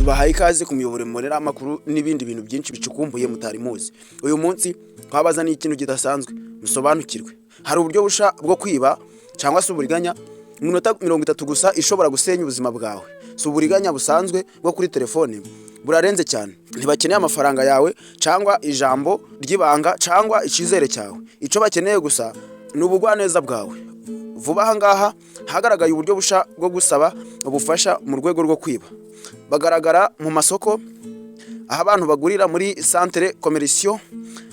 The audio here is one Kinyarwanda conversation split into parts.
tubahaye ikaze ku miyoboro murera amakuru n'ibindi bintu byinshi bicukumbuye mutari muzi. Uyu munsi twabazaniye ikintu kidasanzwe musobanukirwe. Hari uburyo busha bwo kwiba cyangwa se uburiganya minota 30 gusa ishobora gusenya ubuzima bwawe. Si uburiganya busanzwe bwo kuri telefone burarenze cyane. Ntibakeneye amafaranga yawe cyangwa ijambo ry'ibanga cyangwa ikizere cyawe. Ico bakeneye gusa n'ubugwaneza bwawe. Vuba aha ngaha hagaragaye uburyo busha bwo gusaba ubufasha mu rwego rwo kwiba. Bagaragara mu masoko, aho abantu bagurira muri centre commercial,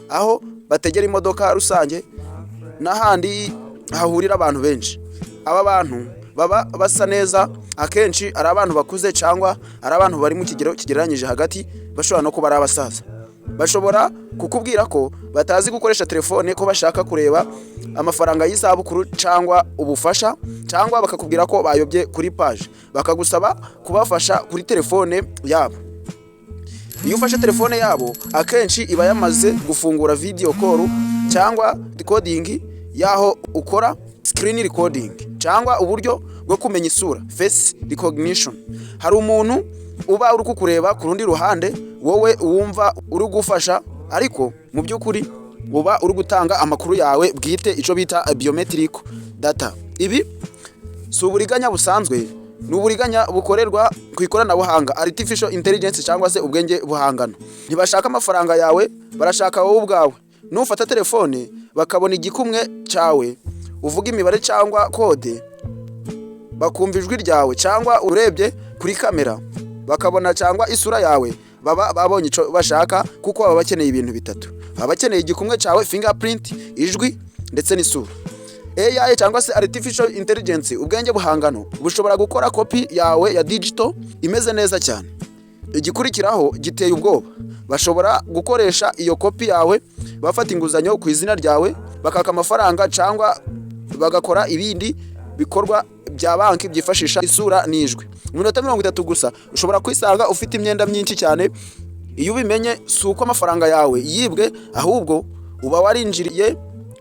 aho bategera imodoka rusange n'ahandi hahurira abantu benshi. Aba bantu baba basa neza, akenshi ari abantu bakuze cyangwa ari abantu bari mu kigero kigereranyije hagati, bashobora no kuba ari abasaza. Bashobora kukubwira ko batazi gukoresha telefone, ko bashaka kureba amafaranga y'isabukuru cyangwa ubufasha, cyangwa bakakubwira ko bayobye kuri page, bakagusaba kubafasha kuri telefone yabo. Iyo ufashe telefone yabo, akenshi iba yamaze gufungura video call cyangwa recording yaho ukora screen recording cyangwa uburyo bwo kumenya isura face recognition. Hari umuntu uba uri kukureba ku rundi ruhande, wowe uwumva uri gufasha, ariko mu by'ukuri uba uri gutanga amakuru yawe bwite, ico bita biometric data. Ibi si uburiganya busanzwe, n'uburiganya bukorerwa ku ikoranabuhanga, artificial intelligence cyangwa se ubwenge buhangano. Ntibashaka amafaranga yawe, barashaka wowe ubwawe. Nufata telefone bakabona igikumwe cyawe, uvuga imibare cyangwa kode, bakumva ijwi ryawe, cyangwa urebye kuri kamera bakabona cyangwa isura yawe, baba babonye ico bashaka, kuko baba bakeneye ibintu bitatu. Baba bakeneye igikumwe cyawe, fingerprint, ijwi ndetse n'isura. AI cyangwa se artificial intelligence, ubwenge buhangano, bushobora gukora copy yawe ya digital imeze neza cyane. Igikurikiraho giteye ubwoba. Bashobora gukoresha iyo copy yawe, bafata inguzanyo ku izina ryawe, bakaka amafaranga cyangwa bagakora ibindi bikorwa bya banki byifashisha isura n'ijwi. Minota 30 gusa ushobora kwisanga ufite imyenda myinshi cyane. Iyo ubimenye, si uko amafaranga yawe yibwe, ahubwo uba warinjiriye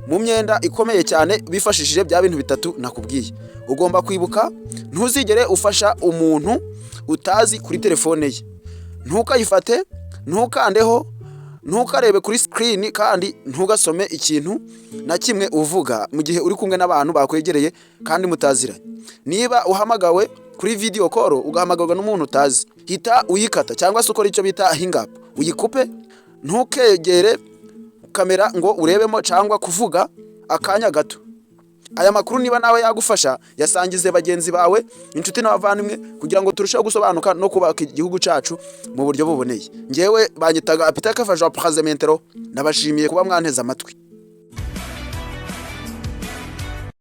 mu myenda ikomeye cyane bifashishije bya bintu bitatu nakubwiye. Ugomba kwibuka, ntuzigere ufasha umuntu utazi kuri telefone ye. Ntukayifate, ntukandeho, ntukarebe kuri screen, kandi ntugasome ikintu na kimwe uvuga mu gihe uri kumwe n'abantu bakwegereye kandi mutaziranye. Niba uhamagawe kuri video call ugahamagarwa n'umuntu utazi, hita uyikata cyangwa se ukora icyo bita hang up, uyikupe. Ntukegere kamera ngo urebemo cyangwa kuvuga akanya gato. Aya makuru niba nawe yagufasha, yasangize bagenzi bawe, inshuti n'abavandimwe, kugira ngo turusheho gusobanuka no kubaka igihugu cyacu mu buryo buboneye. Ngewe banyitaga Apitaka Fajo Prazementero, nabashimiye kuba mwanteza amatwi.